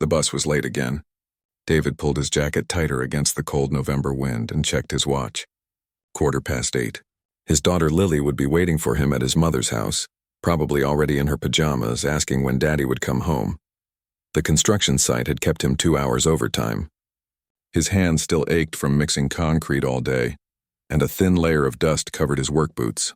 The bus was late again. David pulled his jacket tighter against the cold November wind and checked his watch. 8:15. His daughter Lily would be waiting for him at his mother's house, probably already in her pajamas, asking when Daddy would come home. The construction site had kept him 2 hours overtime. His hands still ached from mixing concrete all day, and a thin layer of dust covered his work boots.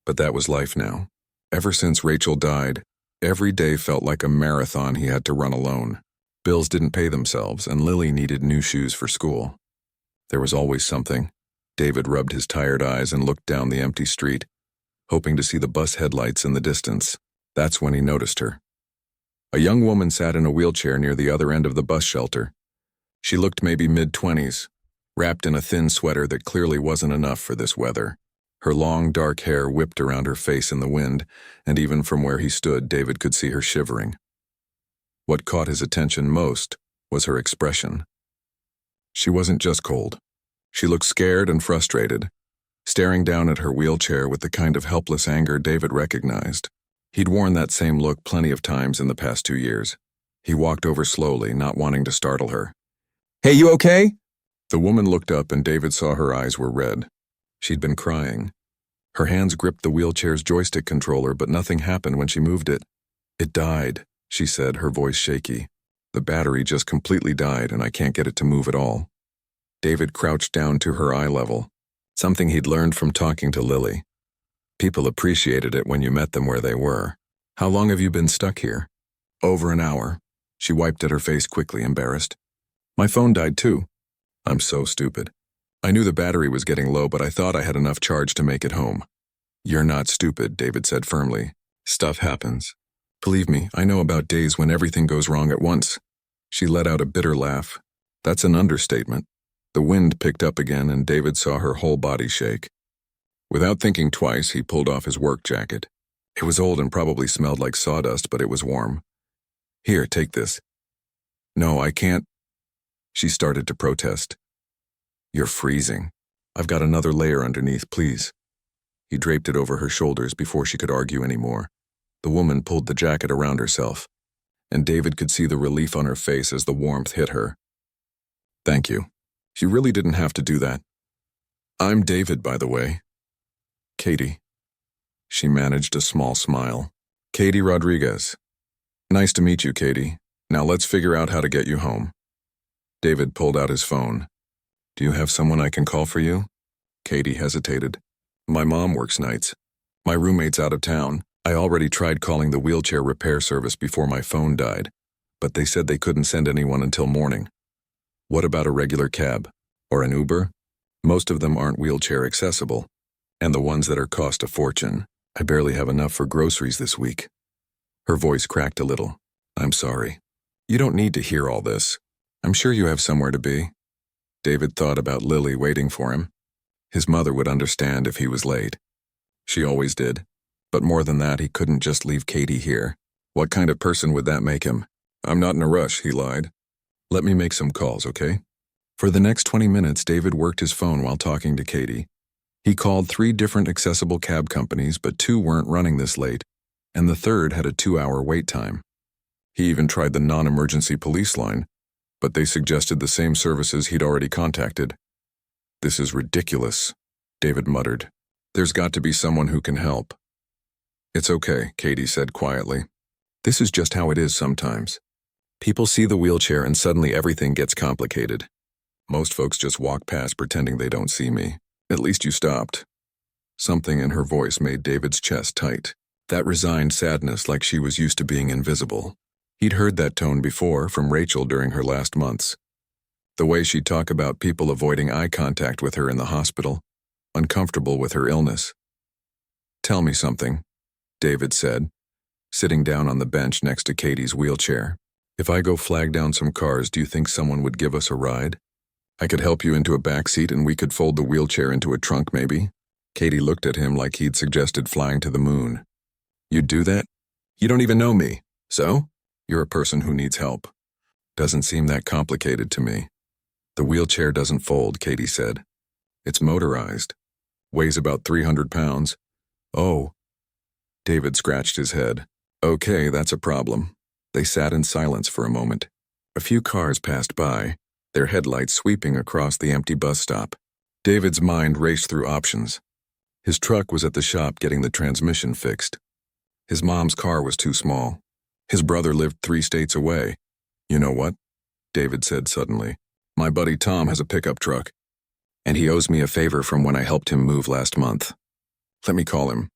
But that was life now. Ever since Rachel died, every day felt like a marathon he had to run alone. Bills didn't pay themselves, and Lily needed new shoes for school. There was always something. David rubbed his tired eyes and looked down the empty street, hoping to see the bus headlights in the distance. That's when he noticed her. A young woman sat in a wheelchair near the other end of the bus shelter. She looked maybe mid-20s, wrapped in a thin sweater that clearly wasn't enough for this weather. Her long, dark hair whipped around her face in the wind, and even from where he stood, David could see her shivering. What caught his attention most was her expression. She wasn't just cold. She looked scared and frustrated, staring down at her wheelchair with the kind of helpless anger David recognized. He'd worn that same look plenty of times in the past 2 years. He walked over slowly, not wanting to startle her. "Hey, you okay?" The woman looked up and David saw her eyes were red. She'd been crying. Her hands gripped the wheelchair's joystick controller, but nothing happened when she moved it. "It died," she said, her voice shaky. "The battery just completely died and I can't get it to move at all." David crouched down to her eye level, something he'd learned from talking to Lily. People appreciated it when you met them where they were. "How long have you been stuck here?" "Over an hour." She wiped at her face quickly, embarrassed. "My phone died too." "I'm so stupid. I knew the battery was getting low, but I thought I had enough charge to make it home." "You're not stupid," David said firmly. "Stuff happens. Believe me, I know about days when everything goes wrong at once." She let out a bitter laugh. That's an understatement. The wind picked up again and David saw her whole body shake. Without thinking twice, he pulled off his work jacket. It was old and probably smelled like sawdust, but it was warm. "Here, take this." "No, I can't." She started to protest. "You're freezing. I've got another layer underneath, please." He draped it over her shoulders before she could argue anymore. The woman pulled the jacket around herself, and David could see the relief on her face as the warmth hit her. "Thank you. You really didn't have to do that. I'm David, by the way." "Katie." She managed a small smile. "Katie Rodriguez. Nice to meet you, Katie. Now let's figure out how to get you home." David pulled out his phone. "Do you have someone I can call for you?" Katie hesitated. "My mom works nights. My roommate's out of town. I already tried calling the wheelchair repair service before my phone died, but they said they couldn't send anyone until morning." "What about a regular cab? Or an Uber? Most of them aren't wheelchair accessible, and the ones that are cost a fortune. I barely have enough for groceries this week." Her voice cracked a little. "I'm sorry. You don't need to hear all this. I'm sure you have somewhere to be." David thought about Lily waiting for him. His mother would understand if he was late. She always did. But more than that, he couldn't just leave Katie here. What kind of person would that make him? "I'm not in a rush," he lied. "Let me make some calls, okay?" For the next 20 minutes, David worked his phone while talking to Katie. He called 3 different accessible cab companies, but 2 weren't running this late, and the third had a 2-hour wait time. He even tried the non-emergency police line, but they suggested the same services he'd already contacted. "This is ridiculous," David muttered. "There's got to be someone who can help." "It's okay," Katie said quietly. "This is just how it is sometimes. People see the wheelchair and suddenly everything gets complicated. Most folks just walk past pretending they don't see me. At least you stopped." Something in her voice made David's chest tight. That resigned sadness, like she was used to being invisible. He'd heard that tone before from Rachel during her last months. The way she'd talk about people avoiding eye contact with her in the hospital, uncomfortable with her illness. "Tell me something," David said, sitting down on the bench next to Katie's wheelchair. "If I go flag down some cars, do you think someone would give us a ride? I could help you into a back seat and we could fold the wheelchair into a trunk maybe." Katie looked at him like he'd suggested flying to the moon. "You'd do that? You don't even know me. So? You're a person who needs help." "Doesn't seem that complicated to me." "The wheelchair doesn't fold," Katie said. "It's motorized. Weighs about 300 pounds. "Oh." David scratched his head. "Okay, that's a problem. They sat in silence for a moment. A few cars passed by, their headlights sweeping across the empty bus stop. David's mind raced through options. His truck was at the shop getting the transmission fixed. His mom's car was too small. His brother lived 3 states away. You know what? David said suddenly. My buddy Tom has a pickup truck, and he owes me a favor from when I helped him move last month. Let me call him.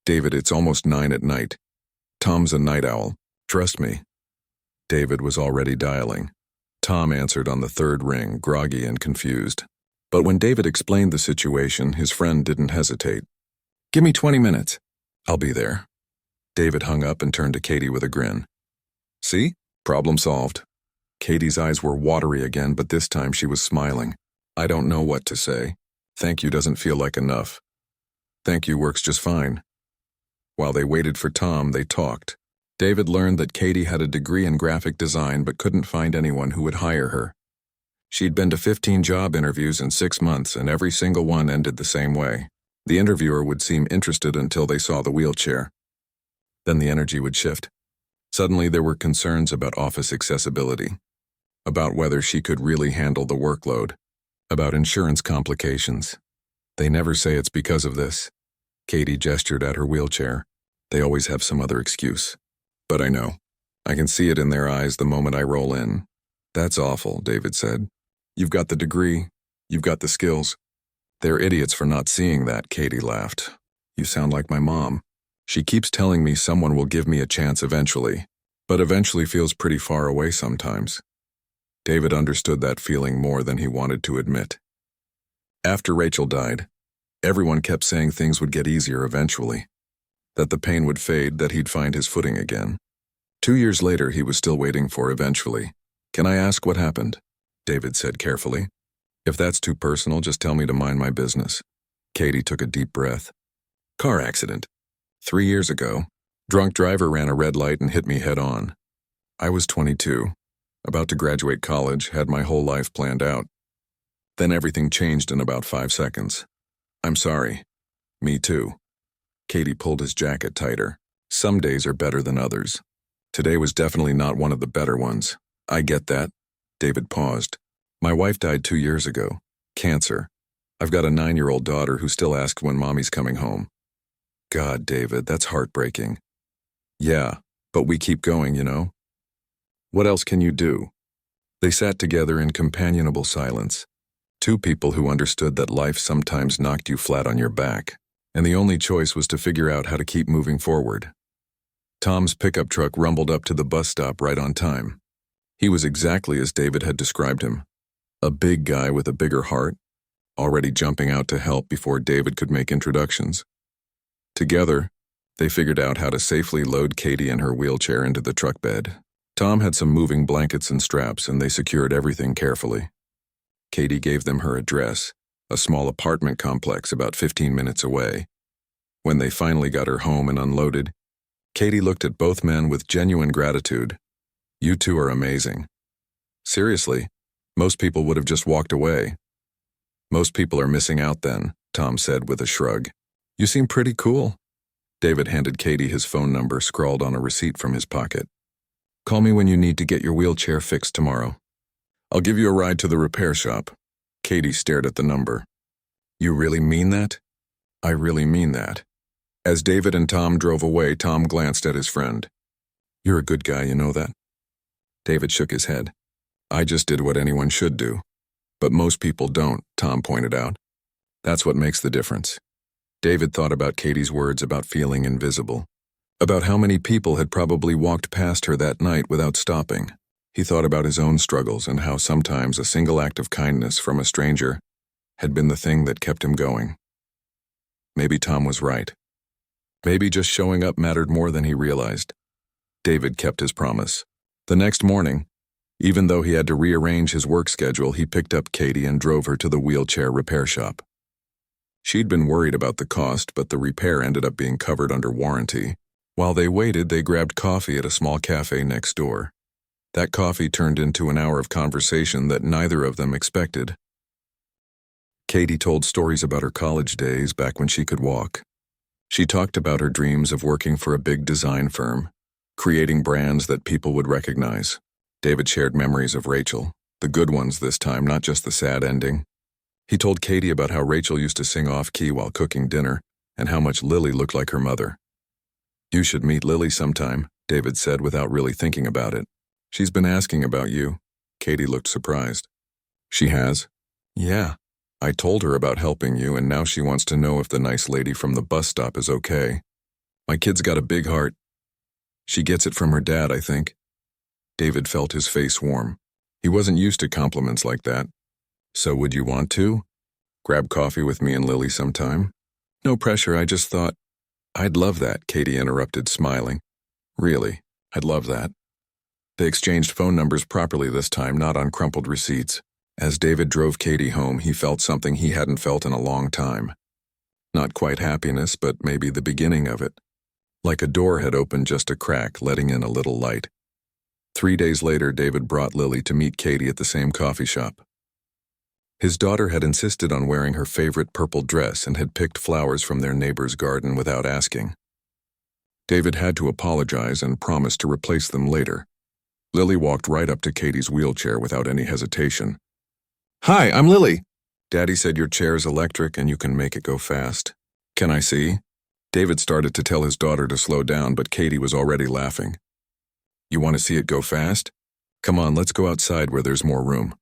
David, it's almost 9 at night. Tom's a night owl. Trust me. David was already dialing. Tom answered on the 3rd ring, groggy and confused. But when David explained the situation, his friend didn't hesitate. Give me 20 minutes. I'll be there. David hung up and turned to Katie with a grin. See? Problem solved. Katie's eyes were watery again, but this time she was smiling. I don't know what to say. Thank you doesn't feel like enough. Thank you works just fine. While they waited for Tom, they talked. David learned that Katie had a degree in graphic design but couldn't find anyone who would hire her. She'd been to 15 job interviews in 6 months, and every single one ended the same way. The interviewer would seem interested until they saw the wheelchair. Then the energy would shift. Suddenly there were concerns about office accessibility, about whether she could really handle the workload, about insurance complications. They never say it's because of this. Katie gestured at her wheelchair. They always have some other excuse. But I know. I can see it in their eyes the moment I roll in. That's awful, David said. You've got the degree. You've got the skills. They're idiots for not seeing that, Katie laughed. You sound like my mom. She keeps telling me someone will give me a chance eventually, but eventually feels pretty far away sometimes. David understood that feeling more than he wanted to admit. After Rachel died, everyone kept saying things would get easier eventually, that the pain would fade, that he'd find his footing again. 2 years later, he was still waiting for eventually. Can I ask what happened? David said carefully. If that's too personal, just tell me to mind my business. Katie took a deep breath. Car accident. 3 years ago, drunk driver ran a red light and hit me head on. I was 22, about to graduate college, had my whole life planned out. Then everything changed in about 5 seconds. I'm sorry. Me too. Katie pulled his jacket tighter. Some days are better than others. Today was definitely not one of the better ones. I get that. David paused. My wife died 2 years ago. Cancer. I've got a 9-year-old daughter who still asks when mommy's coming home. God, David, that's heartbreaking. Yeah, but we keep going, you know? What else can you do? They sat together in companionable silence. 2 people who understood that life sometimes knocked you flat on your back, and the only choice was to figure out how to keep moving forward. Tom's pickup truck rumbled up to the bus stop right on time. He was exactly as David had described him. A big guy with a bigger heart, already jumping out to help before David could make introductions. Together, they figured out how to safely load Katie and her wheelchair into the truck bed. Tom had some moving blankets and straps, and they secured everything carefully. Katie gave them her address, a small apartment complex about 15 minutes away. When they finally got her home and unloaded, Katie looked at both men with genuine gratitude. You two are amazing. Seriously, most people would have just walked away. Most people are missing out then, Tom said with a shrug. You seem pretty cool. David handed Katie his phone number scrawled on a receipt from his pocket. Call me when you need to get your wheelchair fixed tomorrow. I'll give you a ride to the repair shop. Katie stared at the number. You really mean that? I really mean that. As David and Tom drove away, Tom glanced at his friend. You're a good guy, you know that? David shook his head. I just did what anyone should do. But most people don't, Tom pointed out. That's what makes the difference. David thought about Katie's words about feeling invisible, about how many people had probably walked past her that night without stopping. He thought about his own struggles and how sometimes a single act of kindness from a stranger had been the thing that kept him going. Maybe Tom was right. Maybe just showing up mattered more than he realized. David kept his promise. The next morning, even though he had to rearrange his work schedule, he picked up Katie and drove her to the wheelchair repair shop. She'd been worried about the cost, but the repair ended up being covered under warranty. While they waited, they grabbed coffee at a small cafe next door. That coffee turned into an hour of conversation that neither of them expected. Katie told stories about her college days back when she could walk. She talked about her dreams of working for a big design firm, creating brands that people would recognize. David shared memories of Rachel, the good ones this time, not just the sad ending. He told Katie about how Rachel used to sing off-key while cooking dinner, and how much Lily looked like her mother. "You should meet Lily sometime," David said without really thinking about it. "She's been asking about you." Katie looked surprised. "She has?" "Yeah. I told her about helping you, and now she wants to know if the nice lady from the bus stop is okay. My kid's got a big heart. She gets it from her dad, I think." David felt his face warm. He wasn't used to compliments like that. "So would you want to? Grab coffee with me and Lily sometime?" "No pressure, I just thought—" "I'd love that," Katie interrupted, smiling. "Really, I'd love that." They exchanged phone numbers properly this time, not on crumpled receipts. As David drove Katie home, he felt something he hadn't felt in a long time. Not quite happiness, but maybe the beginning of it. Like a door had opened just a crack, letting in a little light. 3 days later, David brought Lily to meet Katie at the same coffee shop. His daughter had insisted on wearing her favorite purple dress and had picked flowers from their neighbor's garden without asking. David had to apologize and promised to replace them later. Lily walked right up to Katie's wheelchair without any hesitation. "Hi, I'm Lily. Daddy said your chair's electric and you can make it go fast. Can I see?" David started to tell his daughter to slow down, but Katie was already laughing. "You want to see it go fast? Come on, let's go outside where there's more room."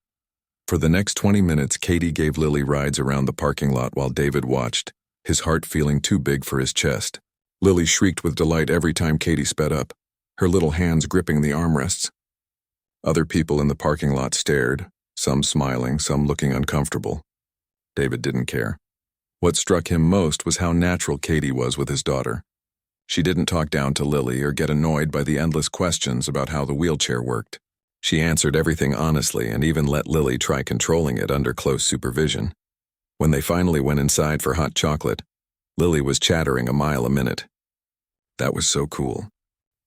For the next 20 minutes, Katie gave Lily rides around the parking lot while David watched, his heart feeling too big for his chest. Lily shrieked with delight every time Katie sped up, her little hands gripping the armrests. Other people in the parking lot stared, some smiling, some looking uncomfortable. David didn't care. What struck him most was how natural Katie was with his daughter. She didn't talk down to Lily or get annoyed by the endless questions about how the wheelchair worked. She answered everything honestly and even let Lily try controlling it under close supervision. When they finally went inside for hot chocolate, Lily was chattering a mile a minute. "That was so cool.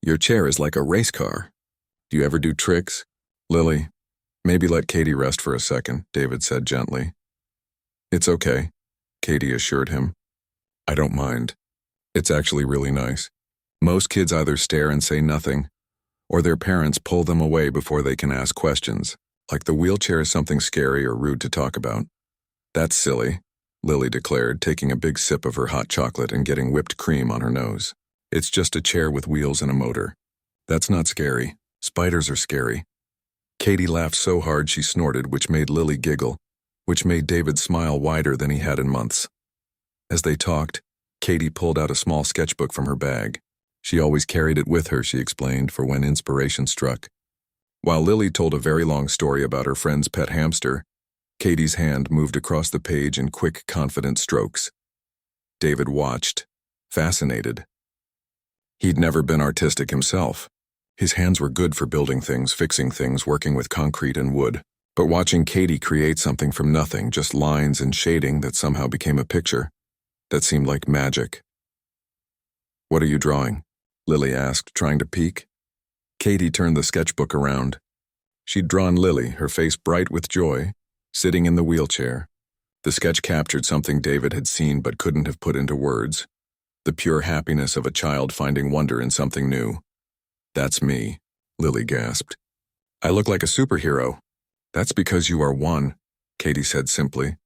Your chair is like a race car. Do you ever do tricks?" "Lily, maybe let Katie rest for a second," David said gently. "It's okay," Katie assured him. "I don't mind. It's actually really nice. Most kids either stare and say nothing, or their parents pull them away before they can ask questions, like the wheelchair is something scary or rude to talk about." "That's silly," Lily declared, taking a big sip of her hot chocolate and getting whipped cream on her nose. "It's just a chair with wheels and a motor. That's not scary. Spiders are scary." Katie laughed so hard she snorted, which made Lily giggle, which made David smile wider than he had in months. As they talked, Katie pulled out a small sketchbook from her bag. She always carried it with her, she explained, for when inspiration struck. While Lily told a very long story about her friend's pet hamster, Katie's hand moved across the page in quick, confident strokes. David watched, fascinated. He'd never been artistic himself. His hands were good for building things, fixing things, working with concrete and wood. But watching Katie create something from nothing, just lines and shading that somehow became a picture, that seemed like magic. "What are you drawing?" Lily asked, trying to peek. Katie turned the sketchbook around. She'd drawn Lily, her face bright with joy, sitting in the wheelchair. The sketch captured something David had seen but couldn't have put into words. The pure happiness of a child finding wonder in something new. "That's me," Lily gasped. "I look like a superhero." "That's because you are one," Katie said simply.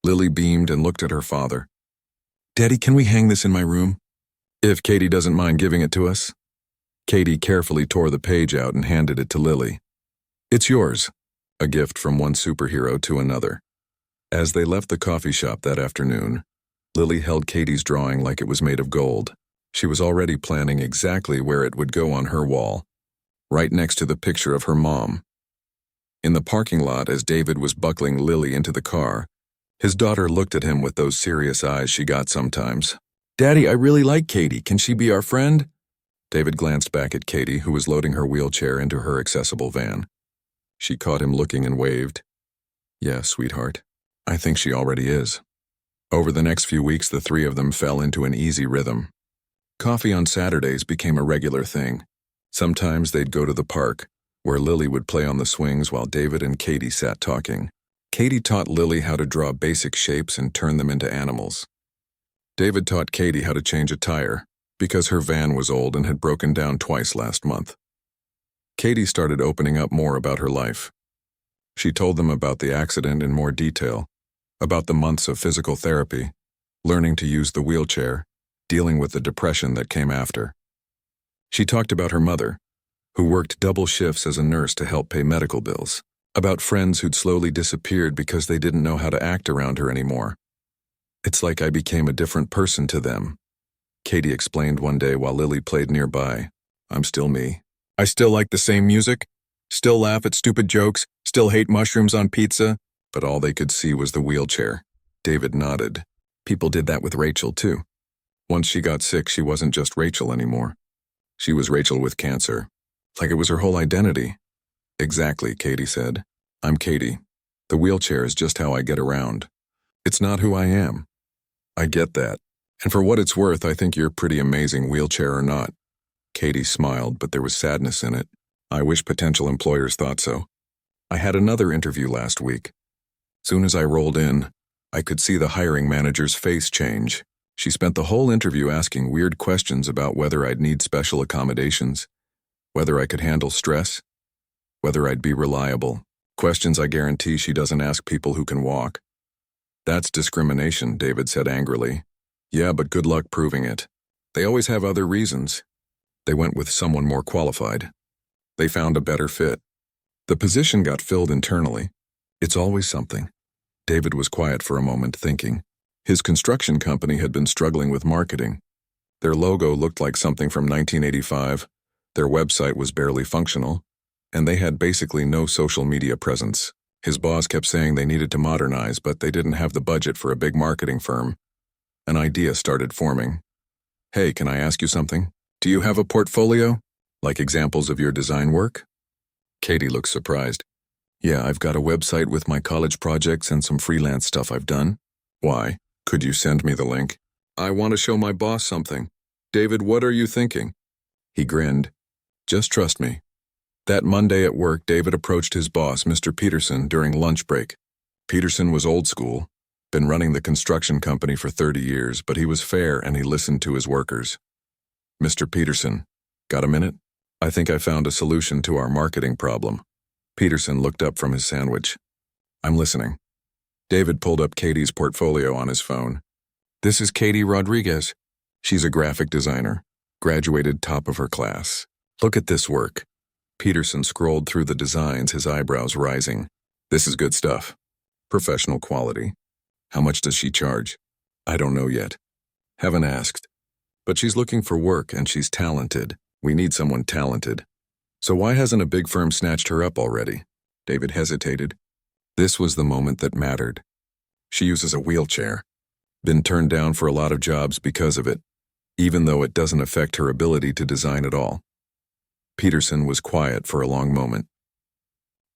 Lily beamed and looked at her father. "Daddy, can we hang this in my room? If Katie doesn't mind giving it to us." Katie carefully tore the page out and handed it to Lily. "It's yours," a gift from one superhero to another. As they left the coffee shop that afternoon, Lily held Katie's drawing like it was made of gold. She was already planning exactly where it would go on her wall, right next to the picture of her mom. In the parking lot, as David was buckling Lily into the car, his daughter looked at him with those serious eyes she got sometimes. "Daddy, I really like Katie. Can she be our friend?" David glanced back at Katie, who was loading her wheelchair into her accessible van. She caught him looking and waved. "Yeah, sweetheart. I think she already is." Over the next few weeks, the three of them fell into an easy rhythm. Coffee on Saturdays became a regular thing. Sometimes they'd go to the park, where Lily would play on the swings while David and Katie sat talking. Katie taught Lily how to draw basic shapes and turn them into animals. David taught Katie how to change a tire. because her van was old and had broken down twice last month. Katie started opening up more about her life. She told them about the accident in more detail, about the months of physical therapy, learning to use the wheelchair, dealing with the depression that came after. She talked about her mother, who worked double shifts as a nurse to help pay medical bills, about friends who'd slowly disappeared because they didn't know how to act around her anymore. It's like I became a different person to them, Katie explained one day while Lily played nearby. I'm still me. I still like the same music, still laugh at stupid jokes, still hate mushrooms on pizza, but all they could see was the wheelchair. David nodded. People did that with Rachel, too. Once she got sick, she wasn't just Rachel anymore. She was Rachel with cancer. Like it was her whole identity. Exactly, Katie said. I'm Katie. The wheelchair is just how I get around. It's not who I am. I get that. And for what it's worth, I think you're pretty amazing, wheelchair or not. Katie smiled, but there was sadness in it. I wish potential employers thought so. I had another interview last week. Soon as I rolled in, I could see the hiring manager's face change. She spent the whole interview asking weird questions about whether I'd need special accommodations, whether I could handle stress, whether I'd be reliable. Questions I guarantee she doesn't ask people who can walk. That's discrimination, David said angrily. Yeah, but good luck proving it. They always have other reasons. They went with someone more qualified. They found a better fit. The position got filled internally. It's always something. David was quiet for a moment, thinking. His construction company had been struggling with marketing. Their logo looked like something from 1985, their website was barely functional, and they had basically no social media presence. His boss kept saying they needed to modernize, but they didn't have the budget for a big marketing firm. An idea started forming. Hey, can I ask you something? Do you have a portfolio? Like examples of your design work? Katie looked surprised. Yeah, I've got a website with my college projects and some freelance stuff I've done. Why? Could you send me the link? I want to show my boss something. David, what are you thinking? He grinned. Just trust me. That Monday at work, David approached his boss, Mr. Peterson, during lunch break. Peterson was old school, been running the construction company for 30 years, but he was fair and he listened to his workers. Mr. Peterson, got a minute? I think I found a solution to our marketing problem. Peterson looked up from his sandwich. I'm listening. David pulled up Katie's portfolio on his phone. This is Katie Rodriguez. She's a graphic designer, graduated top of her class. Look at this work. Peterson scrolled through the designs, his eyebrows rising. This is good stuff. Professional quality. How much does she charge? I don't know yet. Haven't asked. But she's looking for work and she's talented. We need someone talented. So why hasn't a big firm snatched her up already? David hesitated. This was the moment that mattered. She uses a wheelchair. Been turned down for a lot of jobs because of it, even though it doesn't affect her ability to design at all. Peterson was quiet for a long moment.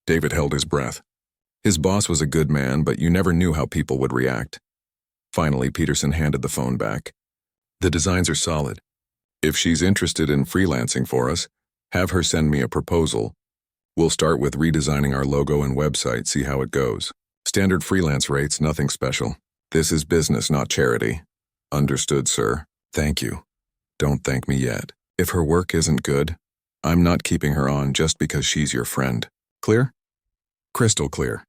David held his breath. His boss was a good man, but you never knew how people would react. Finally, Peterson handed the phone back. The designs are solid. If she's interested in freelancing for us, have her send me a proposal. We'll start with redesigning our logo and website, see how it goes. Standard freelance rates, nothing special. This is business, not charity. Understood, sir. Thank you. Don't thank me yet. If her work isn't good, I'm not keeping her on just because she's your friend. Clear? Crystal clear.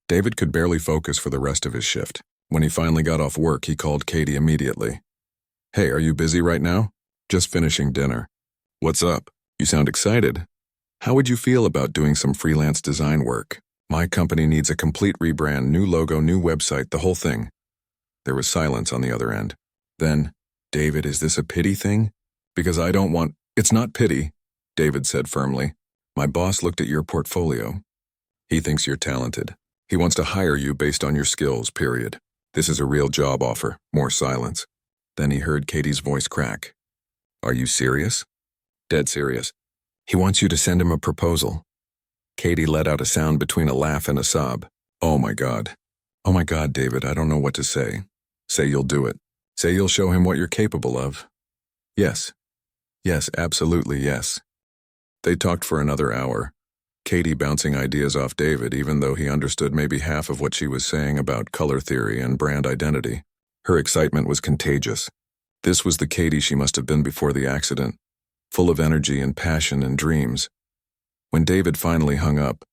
David could barely focus for the rest of his shift. When he finally got off work, he called Katie immediately. Hey, are you busy right now? Just finishing dinner. What's up? You sound excited. How would you feel about doing some freelance design work? My company needs a complete rebrand, new logo, new website, the whole thing. There was silence on the other end. Then, David, is this a pity thing? Because I don't want... It's not pity, David said firmly. My boss looked at your portfolio. He thinks you're talented. He wants to hire you based on your skills, period. This is a real job offer. More silence. Then he heard Katie's voice crack. Are you serious? Dead serious. He wants you to send him a proposal. Katie let out a sound between a laugh and a sob. Oh my God. Oh my God, David, I don't know what to say. Say you'll do it. Say you'll show him what you're capable of. Yes. Yes, absolutely yes. They talked for another hour, Katie bouncing ideas off David even though he understood maybe half of what she was saying about color theory and brand identity. Her excitement was contagious. This was the Katie she must have been before the accident, full of energy and passion and dreams. When David finally hung up,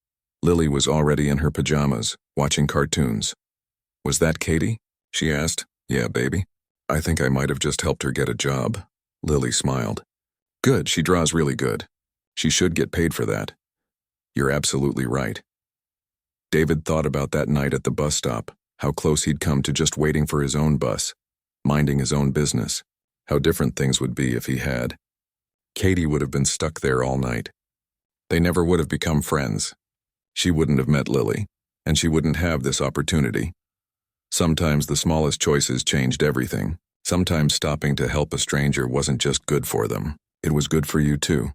Lily was already in her pajamas, watching cartoons. "Was that Katie?" she asked. "Yeah, baby. I think I might have just helped her get a job." Lily smiled. "Good, she draws really good. She should get paid for that." "You're absolutely right." David thought about that night at the bus stop, how close he'd come to just waiting for his own bus, minding his own business, how different things would be if he had. Katie would have been stuck there all night. They never would have become friends. She wouldn't have met Lily, and she wouldn't have this opportunity. Sometimes the smallest choices changed everything. Sometimes stopping to help a stranger wasn't just good for them, it was good for you too.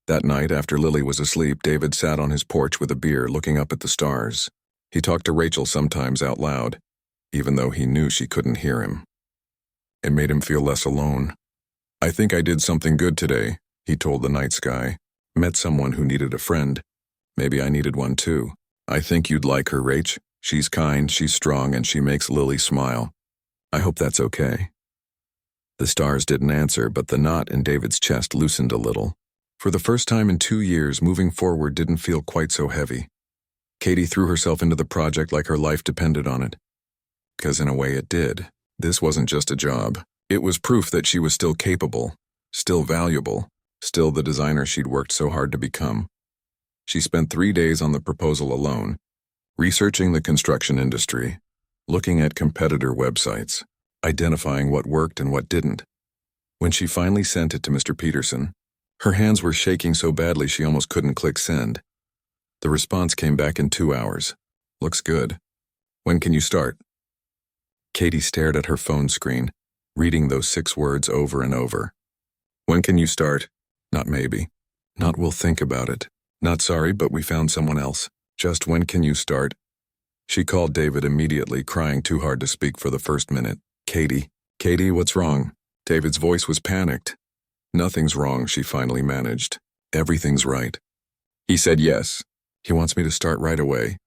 That night, after Lily was asleep, David sat on his porch with a beer looking up at the stars. He talked to Rachel sometimes out loud, even though he knew she couldn't hear him. It made him feel less alone. "I think I did something good today," he told the night sky. "Met someone who needed a friend. Maybe I needed one too. I think you'd like her, Rach. She's kind, she's strong, and she makes Lily smile. I hope that's okay." The stars didn't answer, but the knot in David's chest loosened a little. For the first time in 2 years, moving forward didn't feel quite so heavy. Katie threw herself into the project like her life depended on it. Because in a way it did. This wasn't just a job. It was proof that she was still capable, still valuable, still the designer she'd worked so hard to become. She spent 3 days on the proposal alone, researching the construction industry, looking at competitor websites, identifying what worked and what didn't. When she finally sent it to Mr. Peterson, her hands were shaking so badly she almost couldn't click send. The response came back in 2 hours. "Looks good. When can you start?" Katie stared at her phone screen, reading those 6 words over and over. "When can you start? Not maybe. Not we'll think about it. Not sorry, but we found someone else. Just when can you start?" She called David immediately, crying too hard to speak for the first minute. Katie, what's wrong?" David's voice was panicked. "Nothing's wrong," she finally managed. "Everything's right." He said yes. He wants me to start right away.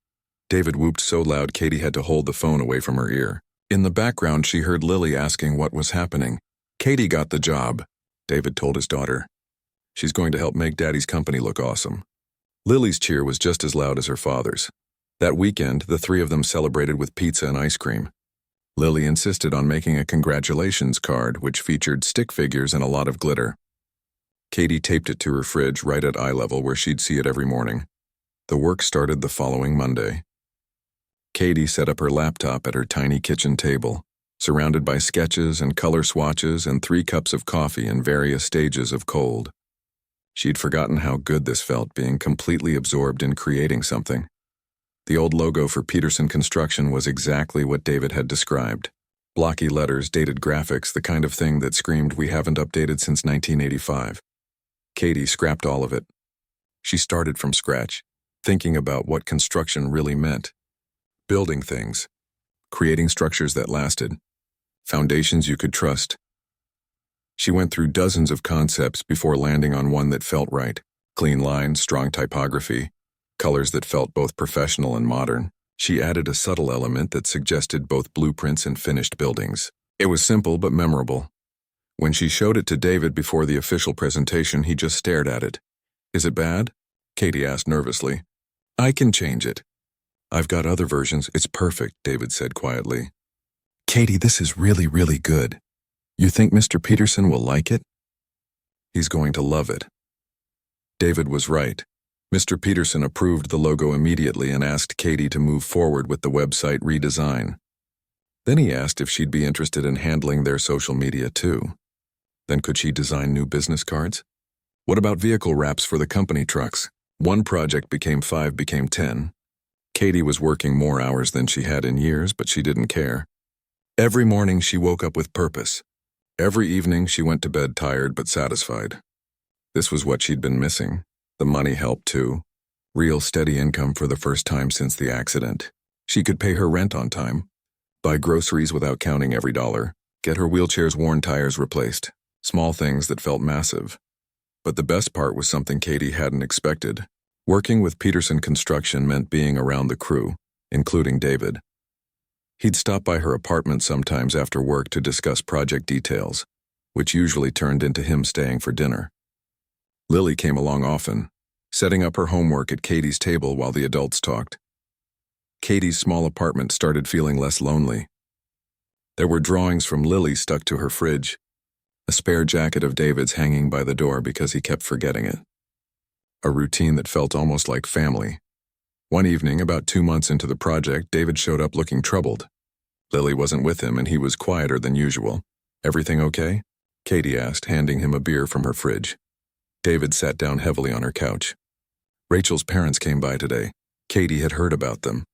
David whooped so loud Katie had to hold the phone away from her ear. In the background, she heard Lily asking what was happening. "Katie got the job," David told his daughter. "She's going to help make Daddy's company look awesome." Lily's cheer was just as loud as her father's. That weekend, the 3 of them celebrated with pizza and ice cream. Lily insisted on making a congratulations card, which featured stick figures and a lot of glitter. Katie taped it to her fridge right at eye level where she'd see it every morning. The work started the following Monday. Katie set up her laptop at her tiny kitchen table, surrounded by sketches and color swatches and 3 cups of coffee in various stages of cold. She'd forgotten how good this felt, being completely absorbed in creating something. The old logo for Peterson Construction was exactly what David had described. Blocky letters, dated graphics, the kind of thing that screamed, "We haven't updated since 1985. Katie scrapped all of it. She started from scratch, thinking about what construction really meant. Building things, creating structures that lasted, foundations you could trust. She went through dozens of concepts before landing on one that felt right. Clean lines, strong typography, colors that felt both professional and modern. She added a subtle element that suggested both blueprints and finished buildings. It was simple but memorable. When she showed it to David before the official presentation, he just stared at it. "Is it bad?" Katie asked nervously. "I can change it. I've got other versions. It's perfect," David said quietly. "Katie, this is really, really good. You think Mr. Peterson will like it?" "He's going to love it." David was right. Mr. Peterson approved the logo immediately and asked Katie to move forward with the website redesign. Then he asked if she'd be interested in handling their social media too. Then could she design new business cards? What about vehicle wraps for the company trucks? One project became 5, became 10. Katie was working more hours than she had in years, but she didn't care. Every morning she woke up with purpose. Every evening she went to bed tired but satisfied. This was what she'd been missing. The money helped too. Real steady income for the first time since the accident. She could pay her rent on time, buy groceries without counting every dollar, get her wheelchair's worn tires replaced. Small things that felt massive. But the best part was something Katie hadn't expected. Working with Peterson Construction meant being around the crew, including David. He'd stop by her apartment sometimes after work to discuss project details, which usually turned into him staying for dinner. Lily came along often, setting up her homework at Katie's table while the adults talked. Katie's small apartment started feeling less lonely. There were drawings from Lily stuck to her fridge, a spare jacket of David's hanging by the door because he kept forgetting it. A routine that felt almost like family. One evening, about 2 months into the project, David showed up looking troubled. Lily wasn't with him and he was quieter than usual. "Everything okay?" Katie asked, handing him a beer from her fridge. David sat down heavily on her couch. "Rachel's parents came by today." Katie had heard about them.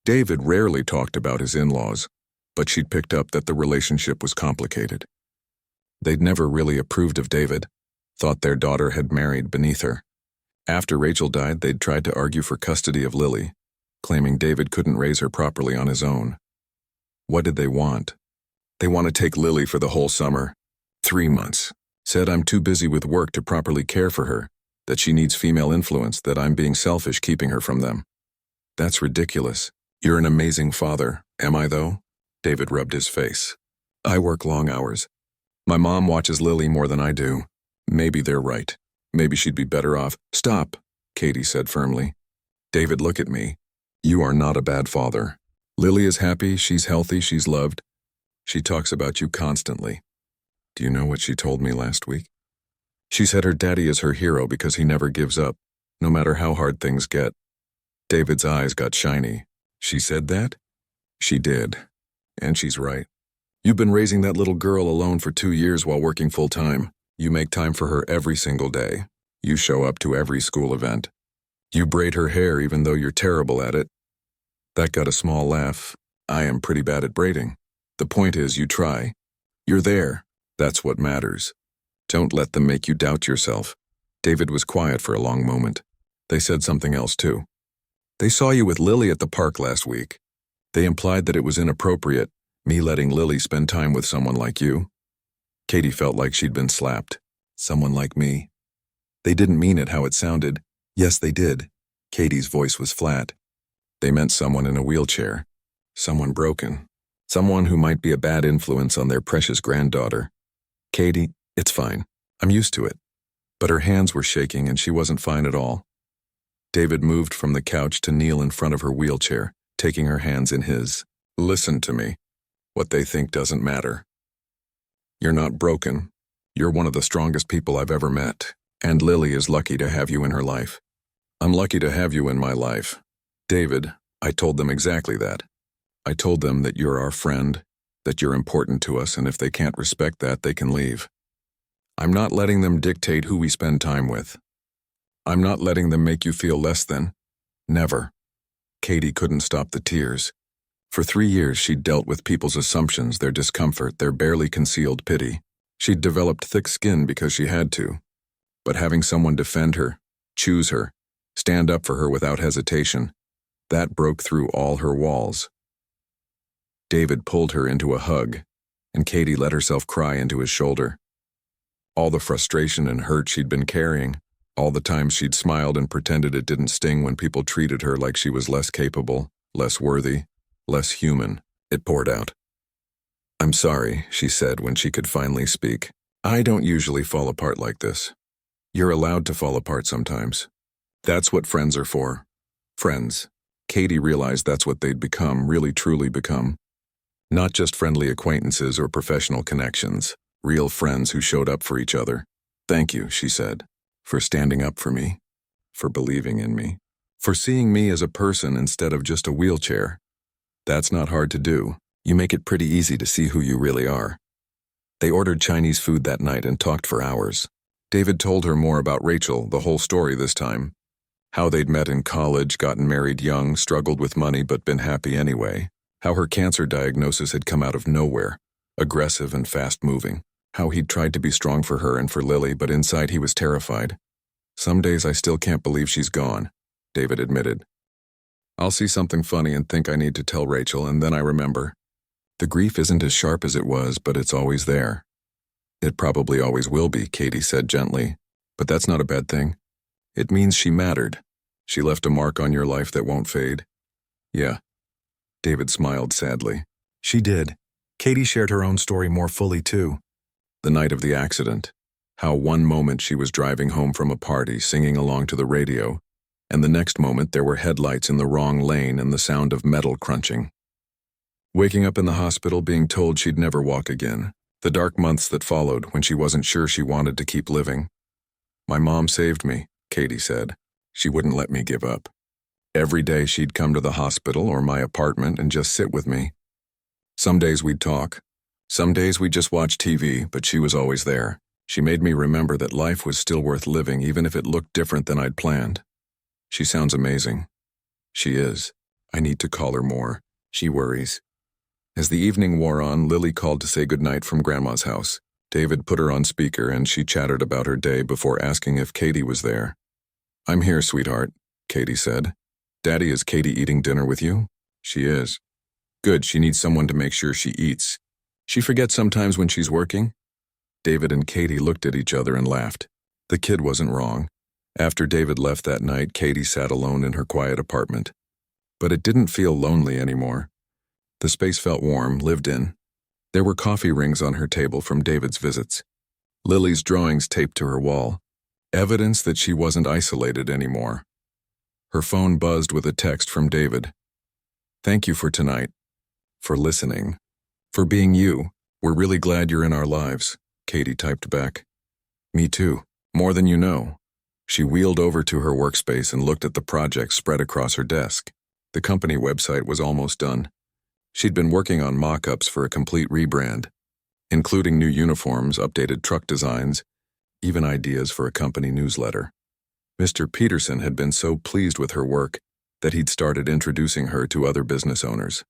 David rarely talked about his in-laws, but she'd picked up that the relationship was complicated. They'd never really approved of David, thought their daughter had married beneath her. After Rachel died, they'd tried to argue for custody of Lily, claiming David couldn't raise her properly on his own. What did they want? "They want to take Lily for the whole summer. 3 months. Said I'm too busy with work to properly care for her, that she needs female influence, that I'm being selfish keeping her from them." "That's ridiculous. You're an amazing father. Am I, though?" David rubbed his face. "I work long hours. My mom watches Lily more than I do. Maybe they're right. Maybe she'd be better off." "Stop," Katie said firmly. "David, look at me. You are not a bad father. Lily is happy, she's healthy, she's loved. She talks about you constantly. Do you know what she told me last week? She said her daddy is her hero because he never gives up, no matter how hard things get." David's eyes got shiny. "She said that?" "She did. And she's right. You've been raising that little girl alone for 2 years while working full-time. You make time for her every single day. You show up to every school event. You braid her hair even though you're terrible at it." That got a small laugh. "I am pretty bad at braiding. The point is you try. You're there. That's what matters. Don't let them make you doubt yourself." David was quiet for a long moment. "They said something else too. They saw you with Lily at the park last week. They implied that it was inappropriate, me letting Lily spend time with someone like you." Katie felt like she'd been slapped. "Someone like me." "They didn't mean it how it sounded." "Yes, they did." Katie's voice was flat. "They meant someone in a wheelchair. Someone broken. Someone who might be a bad influence on their precious granddaughter." "Katie, it's fine. I'm used to it." But her hands were shaking and she wasn't fine at all. David moved from the couch to kneel in front of her wheelchair, taking her hands in his. "Listen to me. What they think doesn't matter. You're not broken. You're one of the strongest people I've ever met, and Lily is lucky to have you in her life. I'm lucky to have you in my life." "David," I told them exactly that. I told them that you're our friend, that you're important to us, and if they can't respect that, they can leave. I'm not letting them dictate who we spend time with. I'm not letting them make you feel less than. Never." Katie couldn't stop the tears. For 3 years, she'd dealt with people's assumptions, their discomfort, their barely concealed pity. She'd developed thick skin because she had to. But having someone defend her, choose her, stand up for her without hesitation, that broke through all her walls. David pulled her into a hug, and Katie let herself cry into his shoulder. All the frustration and hurt she'd been carrying, all the times she'd smiled and pretended it didn't sting when people treated her like she was less capable, less worthy, less human, it poured out. "I'm sorry," she said when she could finally speak. "I don't usually fall apart like this. You're allowed to fall apart sometimes. That's what friends are for. Friends." Katie realized that's what they'd become, really truly become. Not just friendly acquaintances or professional connections, real friends who showed up for each other. "Thank you," she said, "for standing up for me, for believing in me, for seeing me as a person instead of just a wheelchair. That's not hard to do. You make it pretty easy to see who you really are." They ordered Chinese food that night and talked for hours. David told her more about Rachel, the whole story this time. How they'd met in college, gotten married young, struggled with money but been happy anyway. How her cancer diagnosis had come out of nowhere, aggressive and fast-moving. How he'd tried to be strong for her and for Lily, but inside he was terrified. "Some days I still can't believe she's gone," David admitted. "I'll see something funny and think I need to tell Rachel, and then I remember. The grief isn't as sharp as it was, but it's always there." "It probably always will be," Katie said gently. "But that's not a bad thing. It means she mattered. She left a mark on your life that won't fade." "Yeah. David smiled sadly. She did. Katie shared her own story more fully, too. The night of the accident. How one moment she was driving home from a party, singing along to the radio, and the next moment there were headlights in the wrong lane and the sound of metal crunching. Waking up in the hospital being told she'd never walk again. The dark months that followed when she wasn't sure she wanted to keep living. My mom saved me, Katie said. She wouldn't let me give up. Every day she'd come to the hospital or my apartment and just sit with me. Some days we'd talk. Some days we'd just watch TV, but she was always there. She made me remember that life was still worth living even if it looked different than I'd planned. She sounds amazing. She is. I need to call her more. She worries. As the evening wore on, Lily called to say goodnight from Grandma's house. David put her on speaker and she chattered about her day before asking if Katie was there. "I'm here, sweetheart," Katie said. "Daddy, is Katie eating dinner with you?" "She is." "Good, she needs someone to make sure she eats. She forgets sometimes when she's working." David and Katie looked at each other and laughed. The kid wasn't wrong. After David left that night, Katie sat alone in her quiet apartment. But it didn't feel lonely anymore. The space felt warm, lived in. There were coffee rings on her table from David's visits. Lily's drawings taped to her wall. Evidence that she wasn't isolated anymore. Her phone buzzed with a text from David. "Thank you for tonight. For listening. For being you. We're really glad you're in our lives," Katie typed back. "Me too. More than you know." She wheeled over to her workspace and looked at the projects spread across her desk. The company website was almost done. She'd been working on mock-ups for a complete rebrand, including new uniforms, updated truck designs, even ideas for a company newsletter. Mr. Peterson had been so pleased with her work that he'd started introducing her to other business owners.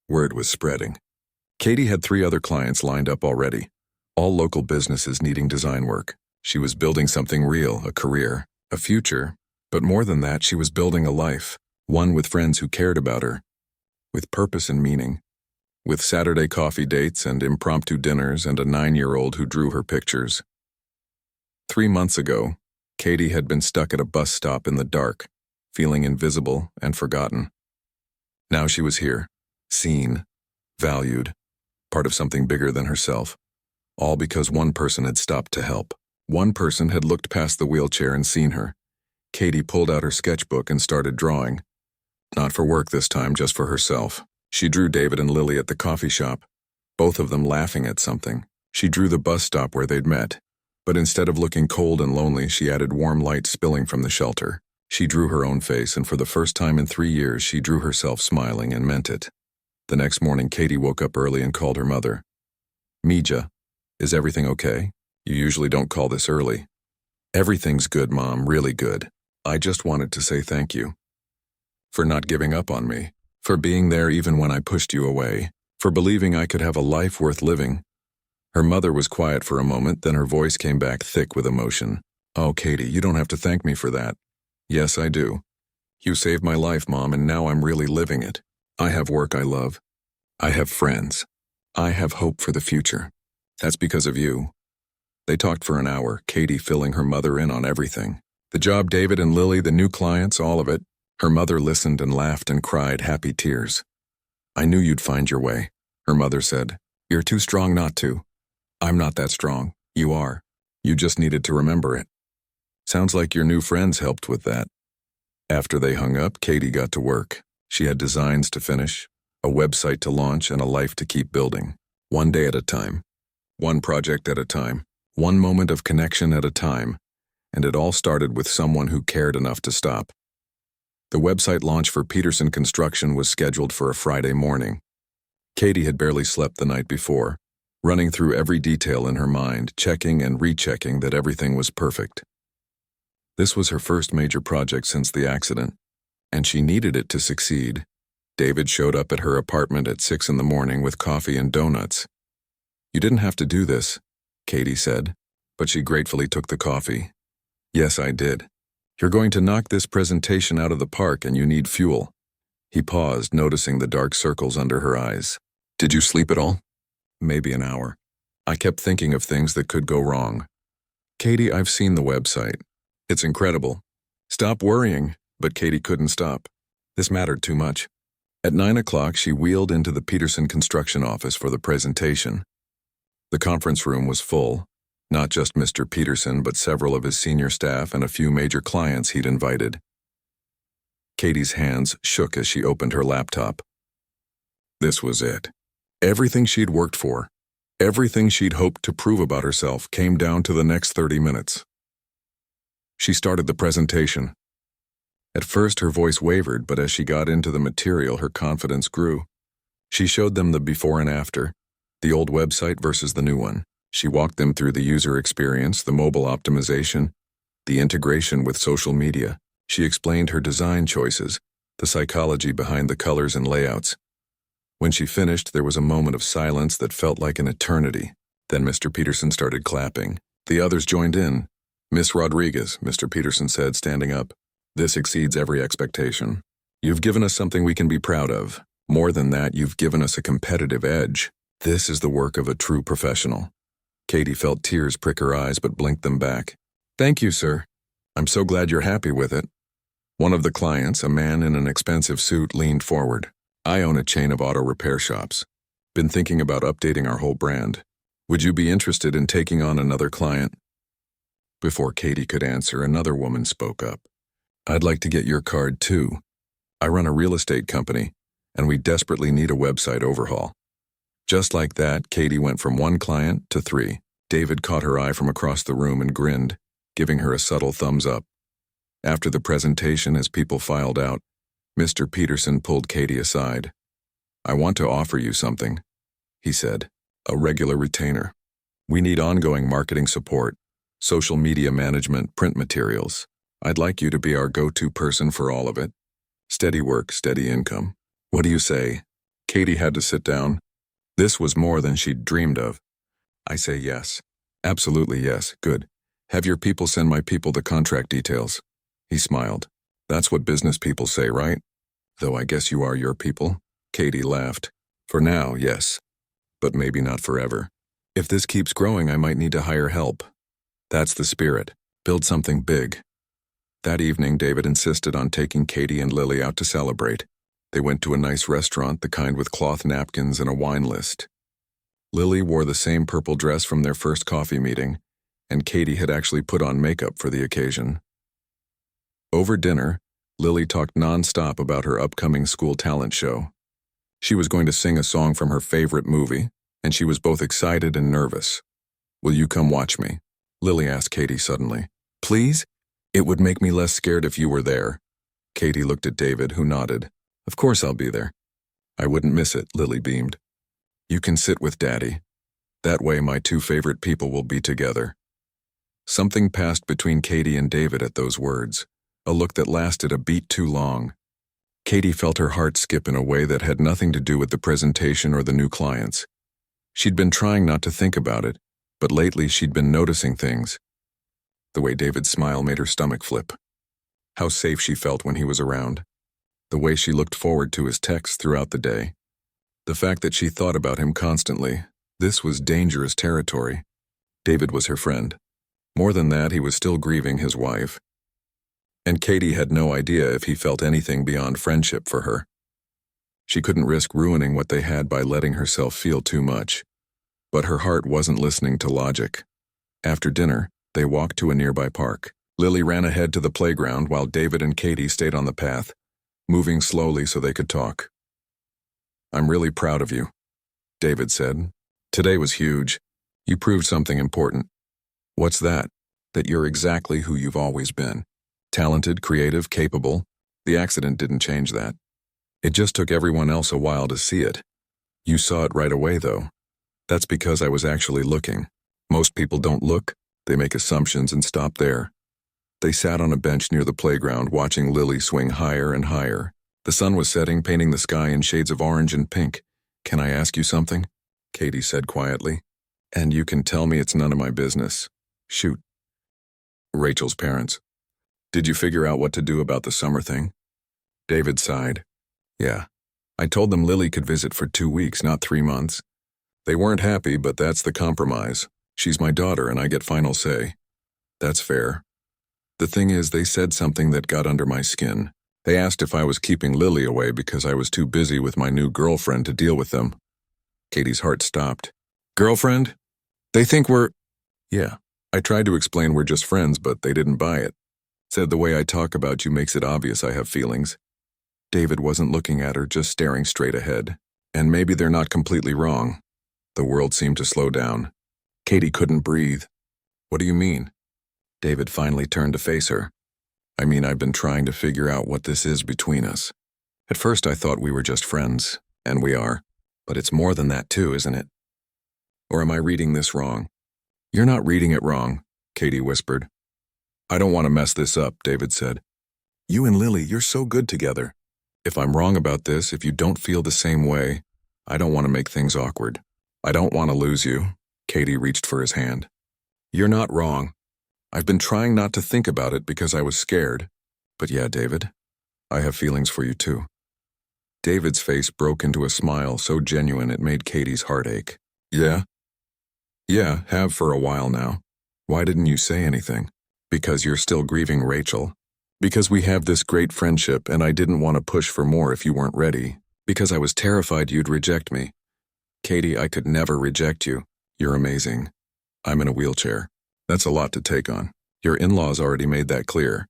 Word was spreading. Katie had 3 other clients lined up already, all local businesses needing design work. She was building something real, a career, a future, but more than that, she was building a life, one with friends who cared about her, with purpose and meaning, with Saturday coffee dates and impromptu dinners and a 9-year-old who drew her pictures. 3 months ago, Katie had been stuck at a bus stop in the dark, feeling invisible and forgotten. Now she was here, seen, valued, part of something bigger than herself, all because one person had stopped to help. One person had looked past the wheelchair and seen her. Katie pulled out her sketchbook and started drawing. Not for work this time, just for herself. She drew David and Lily at the coffee shop, both of them laughing at something. She drew the bus stop where they'd met, but instead of looking cold and lonely, she added warm light spilling from the shelter. She drew her own face, and for the first time in 3 years, she drew herself smiling and meant it. The next morning, Katie woke up early and called her mother. "Mija, is everything okay? You usually don't call this early." "Everything's good, Mom, really good. I just wanted to say thank you. For not giving up on me. For being there even when I pushed you away. For believing I could have a life worth living." Her mother was quiet for a moment, then her voice came back thick with emotion. "Oh, Katie, you don't have to thank me for that." "Yes, I do. You saved my life, Mom, and now I'm really living it. I have work I love. I have friends. I have hope for the future. That's because of you." They talked for an hour, Katie filling her mother in on everything. The job, David and Lily, the new clients, all of it. Her mother listened and laughed and cried happy tears. "I knew you'd find your way," her mother said. "You're too strong not to." "I'm not that strong. You are. You just needed to remember it." "Sounds like your new friends helped with that." After they hung up, Katie got to work. She had designs to finish, a website to launch, and a life to keep building. One day at a time. One project at a time. One moment of connection at a time. And it all started with someone who cared enough to stop. The website launch for Peterson Construction was scheduled for a Friday morning. Katie had barely slept the night before, running through every detail in her mind, checking and rechecking that everything was perfect. This was her first major project since the accident, and she needed it to succeed. David showed up at her apartment at 6 in the morning with coffee and donuts. "You didn't have to do this," Katie said, but she gratefully took the coffee. "Yes, I did. You're going to knock this presentation out of the park and you need fuel." He paused, noticing the dark circles under her eyes. "Did you sleep at all?" "Maybe an hour. I kept thinking of things that could go wrong." "Katie, I've seen the website. It's incredible. Stop worrying." But Katie couldn't stop. This mattered too much. At 9 o'clock, she wheeled into the Peterson construction office for the presentation. The conference room was full, not just Mr. Peterson, but several of his senior staff and a few major clients he'd invited. Katie's hands shook as she opened her laptop. This was it. Everything she'd worked for, everything she'd hoped to prove about herself came down to the next 30 minutes. She started the presentation. At first, her voice wavered, but as she got into the material, her confidence grew. She showed them the before and after, the old website versus the new one. She walked them through the user experience, the mobile optimization, the integration with social media. She explained her design choices, the psychology behind the colors and layouts. When she finished, there was a moment of silence that felt like an eternity. Then Mr. Peterson started clapping. The others joined in. "Miss Rodriguez," Mr. Peterson said, standing up. "This exceeds every expectation. You've given us something we can be proud of. More than that, you've given us a competitive edge. This is the work of a true professional." Katie felt tears prick her eyes but blinked them back. "Thank you, sir. I'm so glad you're happy with it." One of the clients, a man in an expensive suit, leaned forward. "I own a chain of auto repair shops. Been thinking about updating our whole brand. Would you be interested in taking on another client?" Before Katie could answer, another woman spoke up. "I'd like to get your card too. I run a real estate company, and we desperately need a website overhaul." Just like that, Katie went from one client to 3. David caught her eye from across the room and grinned, giving her a subtle thumbs up. After the presentation, as people filed out, Mr. Peterson pulled Katie aside. "I want to offer you something," he said. "A regular retainer. We need ongoing marketing support, social media management, print materials. I'd like you to be our go-to person for all of it. Steady work, steady income. What do you say?" Katie had to sit down. This was more than she'd dreamed of. "I say yes. Absolutely yes. Good. Have your people send my people the contract details." He smiled. "That's what business people say, right? Though I guess you are your people." Katie laughed. "For now, yes. But maybe not forever. If this keeps growing, I might need to hire help." That's the spirit. Build something big. That evening, David insisted on taking Katie and Lily out to celebrate. They went to a nice restaurant, the kind with cloth napkins and a wine list. Lily wore the same purple dress from their first coffee meeting, and Katie had actually put on makeup for the occasion. Over dinner, Lily talked nonstop about her upcoming school talent show. She was going to sing a song from her favorite movie, and she was both excited and nervous. "Will you come watch me?" Lily asked Katie suddenly. "Please? It would make me less scared if you were there." Katie looked at David, who nodded. "Of course I'll be there." "I wouldn't miss it," Lily beamed. "You can sit with Daddy. That way my 2 favorite people will be together." Something passed between Katie and David at those words, a look that lasted a beat too long. Katie felt her heart skip in a way that had nothing to do with the presentation or the new clients. She'd been trying not to think about it, but lately she'd been noticing things. The way David's smile made her stomach flip. How safe she felt when he was around. The way she looked forward to his texts throughout the day. The fact that she thought about him constantly. This was dangerous territory. David was her friend. More than that, he was still grieving his wife. And Katie had no idea if he felt anything beyond friendship for her. She couldn't risk ruining what they had by letting herself feel too much. But her heart wasn't listening to logic. After dinner, they walked to a nearby park. Lily ran ahead to the playground while David and Katie stayed on the path, moving slowly so they could talk. "I'm really proud of you," David said. "Today was huge. You proved something important." "What's that?" "That you're exactly who you've always been. Talented, creative, capable. The accident didn't change that. It just took everyone else a while to see it. You saw it right away, though. That's because I was actually looking. Most people don't look, they make assumptions and stop there." They sat on a bench near the playground watching Lily swing higher and higher. The sun was setting, painting the sky in shades of orange and pink. "Can I ask you something?" Katie said quietly. "And you can tell me it's none of my business." "Shoot." "Rachel's parents. Did you figure out what to do about the summer thing?" David sighed. "Yeah. I told them Lily could visit for 2 weeks, not 3 months. They weren't happy, but that's the compromise. She's my daughter and I get final say. That's fair. The thing is, they said something that got under my skin. They asked if I was keeping Lily away because I was too busy with my new girlfriend to deal with them. Katie's heart stopped. Girlfriend? They think we're… Yeah. I tried to explain we're just friends, but they didn't buy it. Said the way I talk about you makes it obvious I have feelings. David wasn't looking at her, just staring straight ahead. And maybe they're not completely wrong. The world seemed to slow down. Katie couldn't breathe. What do you mean? David finally turned to face her. I mean, I've been trying to figure out what this is between us. At first I thought we were just friends, and we are. But it's more than that too, isn't it? Or am I reading this wrong? You're not reading it wrong, Katie whispered. I don't want to mess this up, David said. You and Lily, you're so good together. If I'm wrong about this, if you don't feel the same way, I don't want to make things awkward. I don't want to lose you. Katie reached for his hand. You're not wrong. I've been trying not to think about it because I was scared. But yeah, David, I have feelings for you too. David's face broke into a smile so genuine it made Katie's heart ache. Yeah? Yeah, have for a while now. Why didn't you say anything? Because you're still grieving Rachel. Because we have this great friendship and I didn't want to push for more if you weren't ready. Because I was terrified you'd reject me. Katie, I could never reject you. You're amazing. I'm in a wheelchair. That's a lot to take on. Your in-laws already made that clear.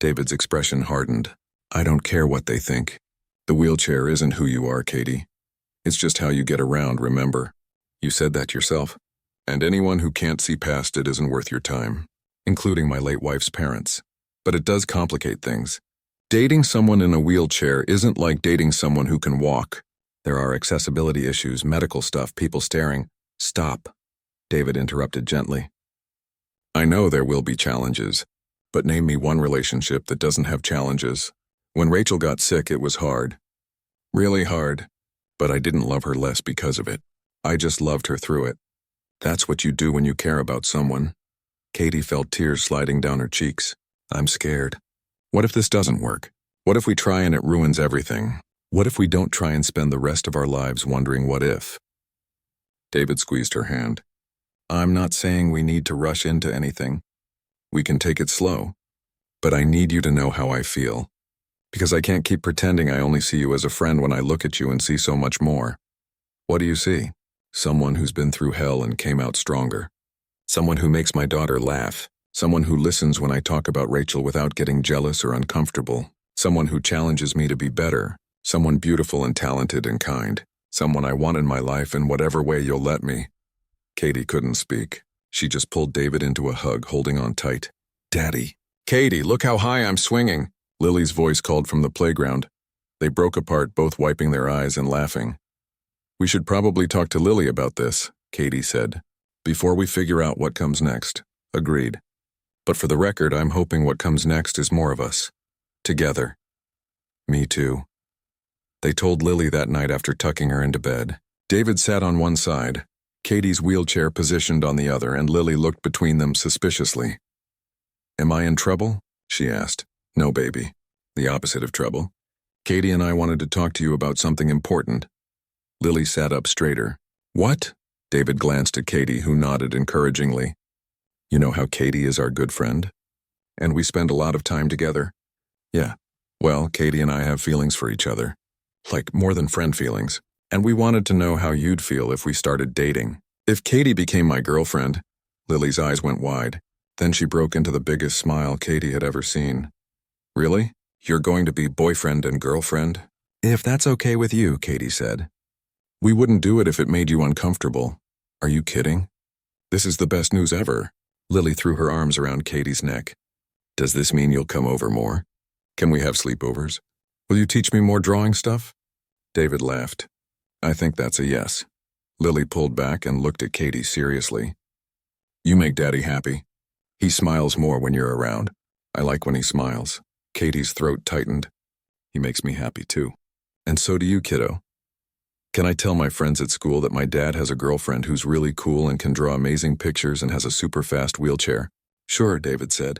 David's expression hardened. I don't care what they think. The wheelchair isn't who you are, Katie. It's just how you get around, remember? You said that yourself. And anyone who can't see past it isn't worth your time, including my late wife's parents. But it does complicate things. Dating someone in a wheelchair isn't like dating someone who can walk. There are accessibility issues, medical stuff, people staring. Stop, David interrupted gently. I know there will be challenges, but name me one relationship that doesn't have challenges. When Rachel got sick, it was hard. Really hard. But I didn't love her less because of it. I just loved her through it. That's what you do when you care about someone. Katie felt tears sliding down her cheeks. I'm scared. What if this doesn't work? What if we try and it ruins everything? What if we don't try and spend the rest of our lives wondering what if? David squeezed her hand. I'm not saying we need to rush into anything. We can take it slow. But I need you to know how I feel. Because I can't keep pretending I only see you as a friend when I look at you and see so much more. What do you see? Someone who's been through hell and came out stronger. Someone who makes my daughter laugh. Someone who listens when I talk about Rachel without getting jealous or uncomfortable. Someone who challenges me to be better. Someone beautiful and talented and kind. Someone I want in my life in whatever way you'll let me. Katie couldn't speak. She just pulled David into a hug, holding on tight. Daddy. Katie, look how high I'm swinging. Lily's voice called from the playground. They broke apart, both wiping their eyes and laughing. We should probably talk to Lily about this, Katie said, before we figure out what comes next. Agreed. But for the record, I'm hoping what comes next is more of us. Together. Me too. They told Lily that night after tucking her into bed. David sat on one side, Katie's wheelchair positioned on the other, and Lily looked between them suspiciously. Am I in trouble? She asked. No, baby. The opposite of trouble. Katie and I wanted to talk to you about something important. Lily sat up straighter. What? David glanced at Katie, who nodded encouragingly. You know how Katie is our good friend? And we spend a lot of time together. Yeah. Well, Katie and I have feelings for each other. Like more than friend feelings. And we wanted to know how you'd feel if we started dating. If Katie became my girlfriend… Lily's eyes went wide. Then she broke into the biggest smile Katie had ever seen. Really? You're going to be boyfriend and girlfriend? If that's okay with you, Katie said. We wouldn't do it if it made you uncomfortable. Are you kidding? This is the best news ever. Lily threw her arms around Katie's neck. Does this mean you'll come over more? Can we have sleepovers? Will you teach me more drawing stuff? David laughed. I think that's a yes. Lily pulled back and looked at Katie seriously. You make Daddy happy. He smiles more when you're around. I like when he smiles. Katie's throat tightened. He makes me happy too. And so do you, kiddo. Can I tell my friends at school that my dad has a girlfriend who's really cool and can draw amazing pictures and has a super fast wheelchair? Sure, David said.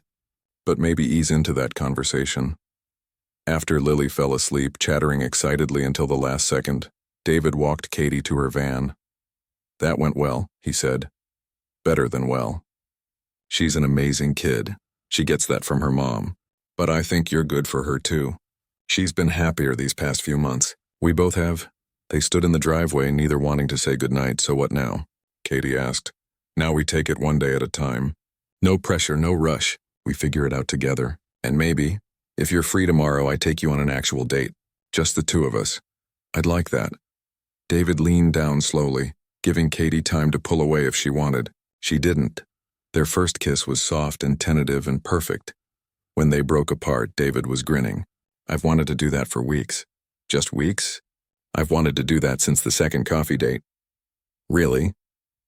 But maybe ease into that conversation. After Lily fell asleep, chattering excitedly until the last second, David walked Katie to her van. That went well, he said. Better than well. She's an amazing kid. She gets that from her mom. But I think you're good for her too. She's been happier these past few months. We both have. They stood in the driveway, neither wanting to say goodnight, so what now? Katie asked. Now we take it one day at a time. No pressure, no rush. We figure it out together. And maybe, if you're free tomorrow, I take you on an actual date. Just the two of us. I'd like that. David leaned down slowly, giving Katie time to pull away if she wanted. She didn't. Their first kiss was soft and tentative and perfect. When they broke apart, David was grinning. I've wanted to do that for weeks. Just weeks? I've wanted to do that since the second coffee date. Really?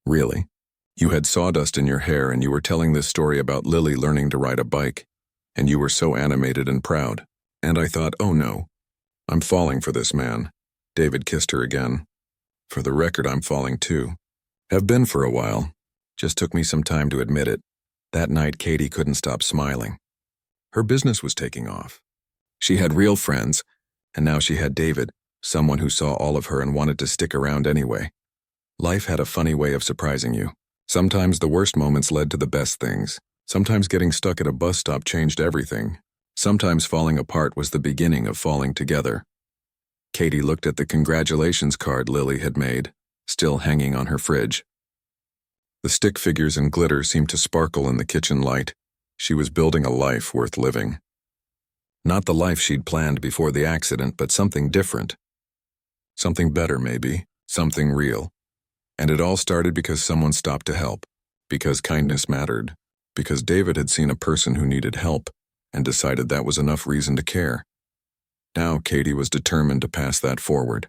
Really? You had sawdust in your hair and you were telling this story about Lily learning to ride a bike. And you were so animated and proud. And I thought, oh no. I'm falling for this man. David kissed her again. For the record, I'm falling too. Have been for a while. Just took me some time to admit it. That night, Katie couldn't stop smiling. Her business was taking off. She had real friends, and now she had David, someone who saw all of her and wanted to stick around anyway. Life had a funny way of surprising you. Sometimes the worst moments led to the best things. Sometimes getting stuck at a bus stop changed everything. Sometimes falling apart was the beginning of falling together. Katie looked at the congratulations card Lily had made, still hanging on her fridge. The stick figures and glitter seemed to sparkle in the kitchen light. She was building a life worth living. Not the life she'd planned before the accident, but something different. Something better, maybe. Something real. And it all started because someone stopped to help. Because kindness mattered. Because David had seen a person who needed help and decided that was enough reason to care. Now Katie was determined to pass that forward.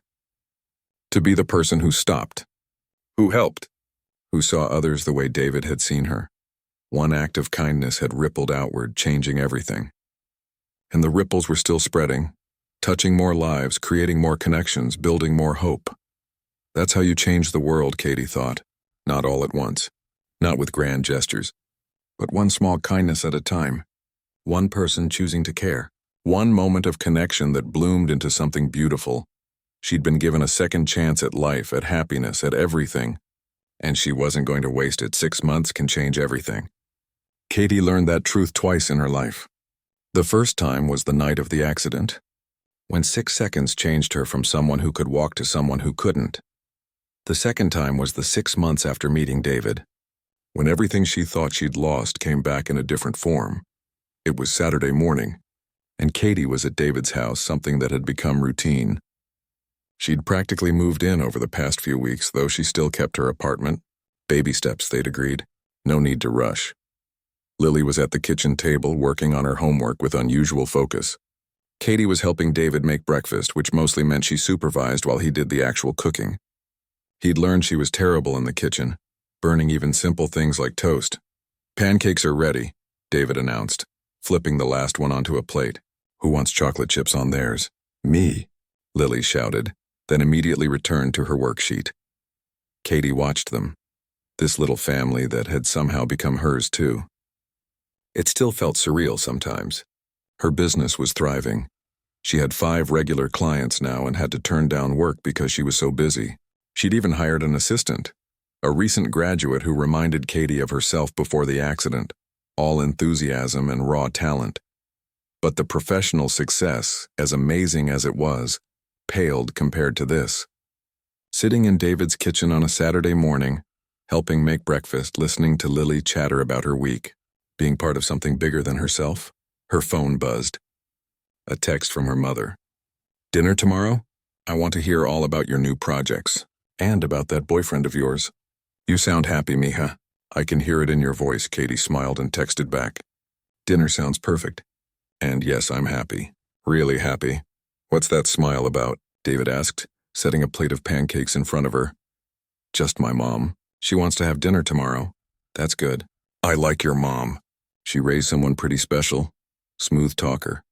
To be the person who stopped. Who helped. Who saw others the way David had seen her. One act of kindness had rippled outward, changing everything. And the ripples were still spreading, touching more lives, creating more connections, building more hope. That's how you change the world, Katie thought. Not all at once. Not with grand gestures. But one small kindness at a time. One person choosing to care. One moment of connection that bloomed into something beautiful. She'd been given a second chance at life, at happiness, at everything. And she wasn't going to waste it. 6 months can change everything. Katie learned that truth twice in her life. The first time was the night of the accident, when 6 seconds changed her from someone who could walk to someone who couldn't. The second time was the 6 months after meeting David, when everything she thought she'd lost came back in a different form. It was Saturday morning, and Katie was at David's house, something that had become routine. She'd practically moved in over the past few weeks, though she still kept her apartment. Baby steps, they'd agreed. No need to rush. Lily was at the kitchen table working on her homework with unusual focus. Katie was helping David make breakfast, which mostly meant she supervised while he did the actual cooking. He'd learned she was terrible in the kitchen, burning even simple things like toast. Pancakes are ready, David announced, flipping the last one onto a plate. Who wants chocolate chips on theirs? Me, Lily shouted, then immediately returned to her worksheet. Katie watched them, this little family that had somehow become hers too. It still felt surreal sometimes. Her business was thriving. She had 5 regular clients now and had to turn down work because she was so busy. She'd even hired an assistant, a recent graduate who reminded Katie of herself before the accident, all enthusiasm and raw talent. But the professional success, as amazing as it was, paled compared to this. Sitting in David's kitchen on a Saturday morning, helping make breakfast, listening to Lily chatter about her week, being part of something bigger than herself, her phone buzzed. A text from her mother. Dinner tomorrow? I want to hear all about your new projects, and about that boyfriend of yours. You sound happy, mija. I can hear it in your voice, Katie smiled and texted back. Dinner sounds perfect. And yes, I'm happy. Really happy. What's that smile about? David asked, setting a plate of pancakes in front of her. Just my mom. She wants to have dinner tomorrow. That's good. I like your mom. She raised someone pretty special. Smooth talker.